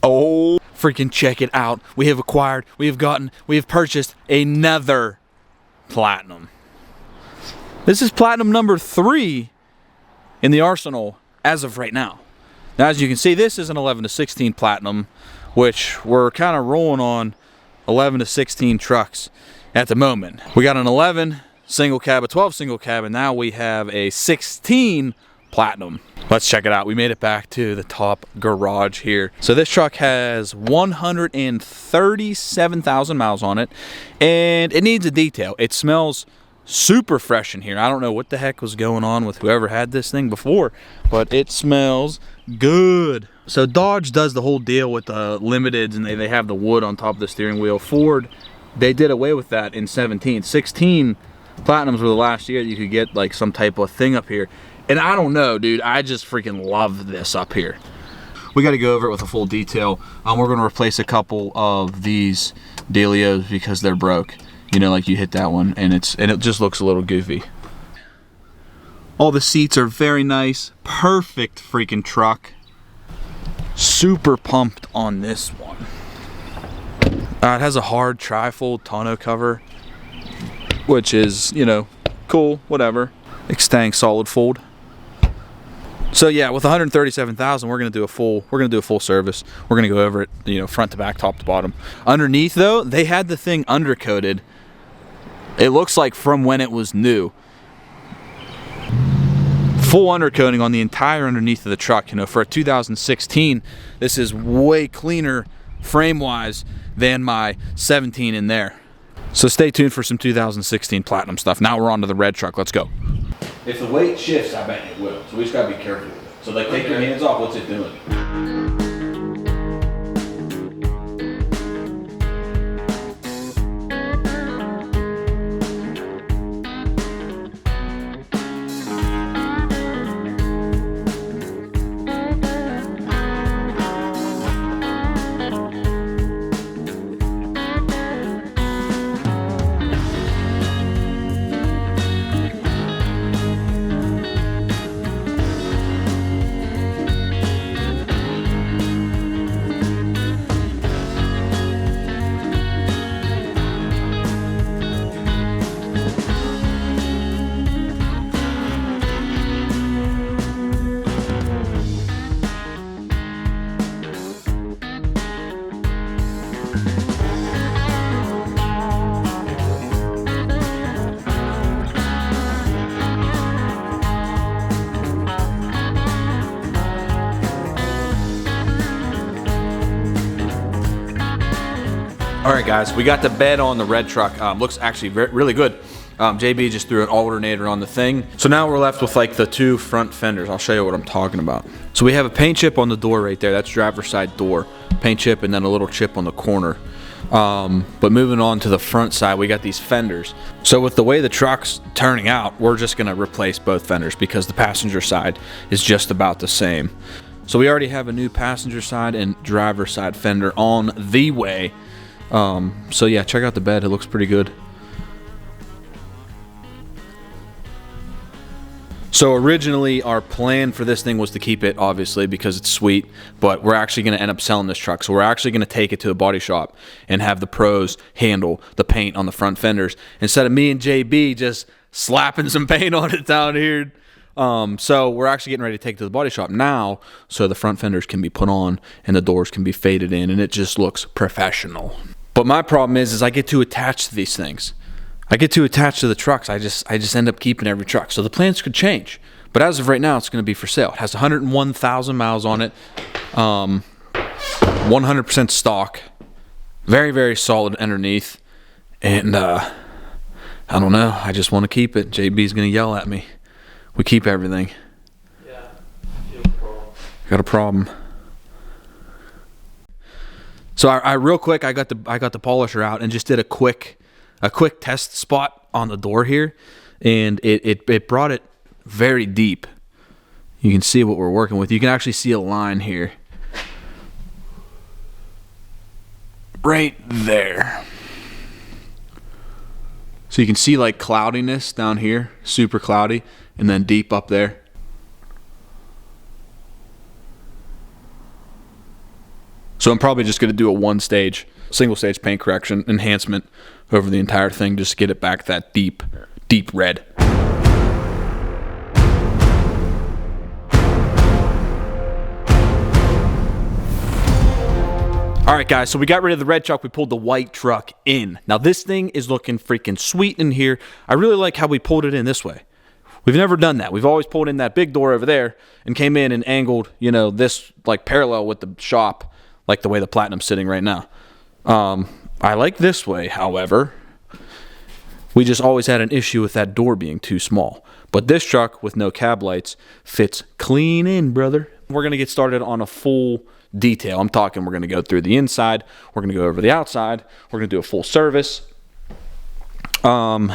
Oh, freaking check it out. We have purchased another platinum. This is platinum number 3 in the arsenal as of right now. Now, as you can see, this is an 11 to 16 platinum, which we're kind of rolling on 11 to 16 trucks at the moment. We got an 11 single cab, a 12 single cab, and now we have a 16 platinum. Let's check it out. We made it back to the top garage here. So this truck has 137,000 miles on it, and it needs a detail. It smells super fresh in here. I don't know what the heck was going on with whoever had this thing before, but it smells good. So Dodge does the whole deal with the limiteds, and they have the wood on top of the steering wheel. Ford, they did away with that in 17. 16 platinums were the last year you could get like some type of thing up here. And I don't know, dude, I just freaking love this up here. We got to go over it with a full detail. We're going to replace a couple of these dealios because they're broke. You know, like you hit that one and it just looks a little goofy. All the seats are very nice. Perfect freaking truck. Super pumped on this one. It has a hard tri-fold tonneau cover, which is, you know, cool, whatever. Extang solid fold. So yeah, with 137,000, we're gonna do a full service. We're gonna go over it, you know, front to back, top to bottom. Underneath though, they had the thing undercoated. It looks like from when it was new. Full undercoating on the entire underneath of the truck. You know, for a 2016, this is way cleaner frame-wise than my 17 in there. So stay tuned for some 2016 platinum stuff. Now we're on to the red truck. Let's go. If the weight shifts, I bet it will. So we just gotta be careful with it. So like, take your hands off. What's it doing? All right, guys, we got the bed on the red truck. Looks actually really good. JB just threw an alternator on the thing. So now we're left with like the 2 front fenders. I'll show you what I'm talking about. So we have a paint chip on the door right there. That's driver's side door. Paint chip and then a little chip on the corner. But moving on to the front side, we got these fenders. So with the way the truck's turning out, we're just gonna replace both fenders because the passenger side is just about the same. So we already have a new passenger side and driver's side fender on the way. So yeah, check out the bed. It looks pretty good. So originally our plan for this thing was to keep it, obviously, because it's sweet, but we're actually going to end up selling this truck. So we're actually going to take it to a body shop and have the pros handle the paint on the front fenders instead of me and JB just slapping some paint on it down here. So we're actually getting ready to take it to the body shop now so the front fenders can be put on and the doors can be faded in and it just looks professional. But my problem is I get too attached to these things. I get too attached to the trucks. I just end up keeping every truck. So the plans could change. But as of right now, it's going to be for sale. It has 101,000 miles on it. 100% stock. Very, very solid underneath. And I don't know. I just want to keep it. JB's going to yell at me. We keep everything. Yeah. You have a problem. Got a problem. So I real quick, I got the polisher out and just did a quick test spot on the door here, and it brought it very deep. You can see what we're working with. You can actually see a line here, right there. So you can see like cloudiness down here, super cloudy, and then deep up there. So I'm probably just going to do a single stage paint correction enhancement over the entire thing, just to get it back that deep red. All right, guys, so we got rid of the red truck. We pulled the white truck in. Now, this thing is looking freaking sweet in here. I really like how we pulled it in this way. We've never done that. We've always pulled in that big door over there and came in and angled, you know, this like parallel with the shop, like the way the Platinum's sitting right now. I like this way, however. We just always had an issue with that door being too small. But this truck with no cab lights fits clean in, brother. We're going to get started on a full detail. I'm talking we're going to go through the inside. We're going to go over the outside. We're going to do a full service. We're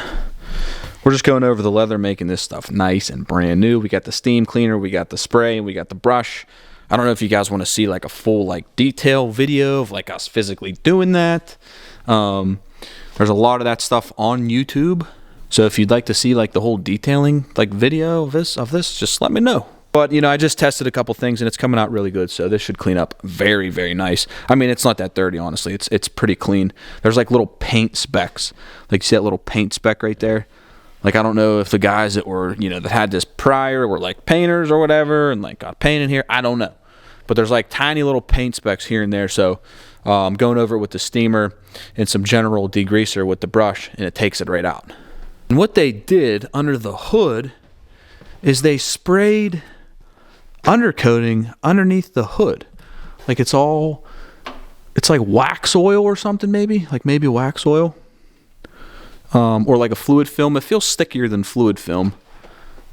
just going over the leather, making this stuff nice and brand new. We got the steam cleaner. We got the spray. And we got the brush. I don't know if you guys want to see like a full like detail video of like us physically doing that. There's a lot of that stuff on YouTube. So if you'd like to see like the whole detailing like video of this, just let me know. But, you know, I just tested a couple things and it's coming out really good. So this should clean up very, very nice. I mean, it's not that dirty, honestly. It's pretty clean. There's like little paint specks. Like, you see that little paint speck right there? Like, I don't know if the guys that were, you know, that had this prior were like painters or whatever and like got paint in here. I don't know. But there's like tiny little paint specks here and there. So I'm going over it with the steamer and some general degreaser with the brush, and it takes it right out. And what they did under the hood is they sprayed undercoating underneath the hood. Like it's like wax oil or something, maybe wax oil, or like a fluid film. It feels stickier than fluid film.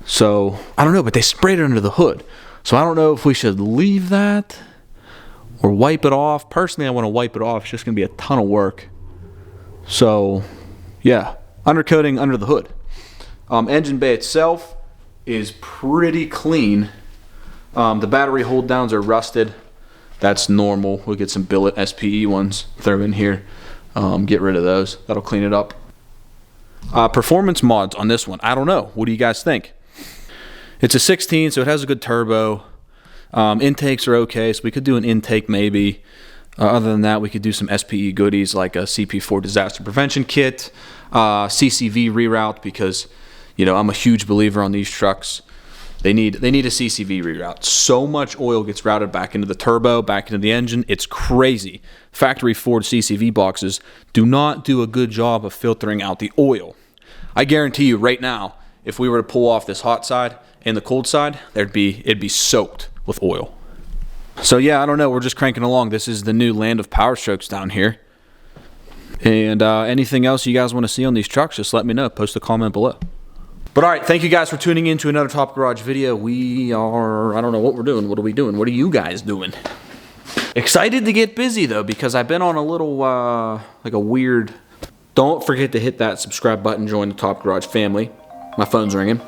So I don't know, but they sprayed it under the hood. So I don't know if we should leave that or wipe it off. Personally, I want to wipe it off. It's just going to be a ton of work. So yeah, undercoating under the hood. Engine bay itself is pretty clean. The battery hold downs are rusted. That's normal. We'll get some billet SPE ones, throw in here, get rid of those. That'll clean it up. Performance mods on this one, I don't know. What do you guys think? It's a 16, so it has a good turbo. Intakes are okay, so we could do an intake maybe. Other than that, we could do some SPE goodies like a CP4 disaster prevention kit, CCV reroute, because, you know, I'm a huge believer on these trucks. They need a CCV reroute. So much oil gets routed back into the turbo, back into the engine. It's crazy. Factory Ford CCV boxes do not do a good job of filtering out the oil. I guarantee you right now, if we were to pull off this hot side and the cold side, it'd be soaked with oil. So yeah, I don't know. We're just cranking along. This is the new land of Powerstrokes down here. And anything else you guys want to see on these trucks, just let me know. Post a comment below. But all right, thank you guys for tuning in to another Top Garage video. I don't know what we're doing. What are we doing? What are you guys doing? Excited to get busy though, because I've been on a little, like a weird, don't forget to hit that subscribe button, join the Top Garage family. My phone's ringing.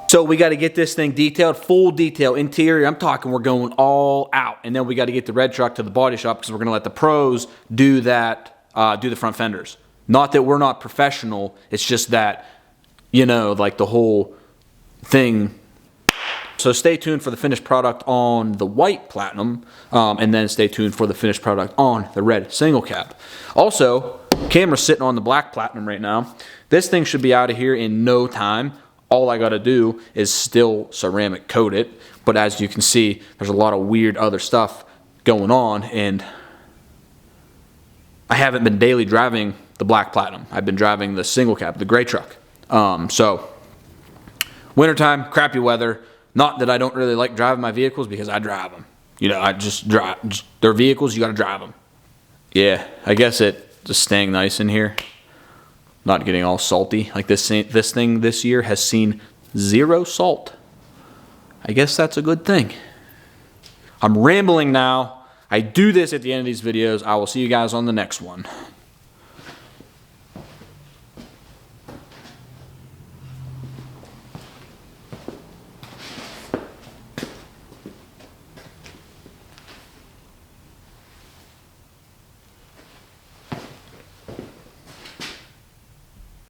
So we got to get this thing detailed, full detail, interior. I'm talking we're going all out. And then we got to get the red truck to the body shop because we're going to let the pros do that, do the front fenders. Not that we're not professional. It's just that, you know, like the whole thing. So stay tuned for the finished product on the white Platinum, and then stay tuned for the finished product on the red single cab. Also, camera's sitting on the black Platinum right now. This thing should be out of here in no time. All I got to do is still ceramic coat it. But as you can see, there's a lot of weird other stuff going on, and I haven't been daily driving the black Platinum. I've been driving the single cab, the gray truck. So wintertime, crappy weather. Not that I don't really like driving my vehicles, because I drive them. You know, I just drive. They're vehicles, you got to drive them. Yeah, I guess it just staying nice in here. Not getting all salty. Like this thing this year has seen 0 salt. I guess that's a good thing. I'm rambling now. I do this at the end of these videos. I will see you guys on the next one.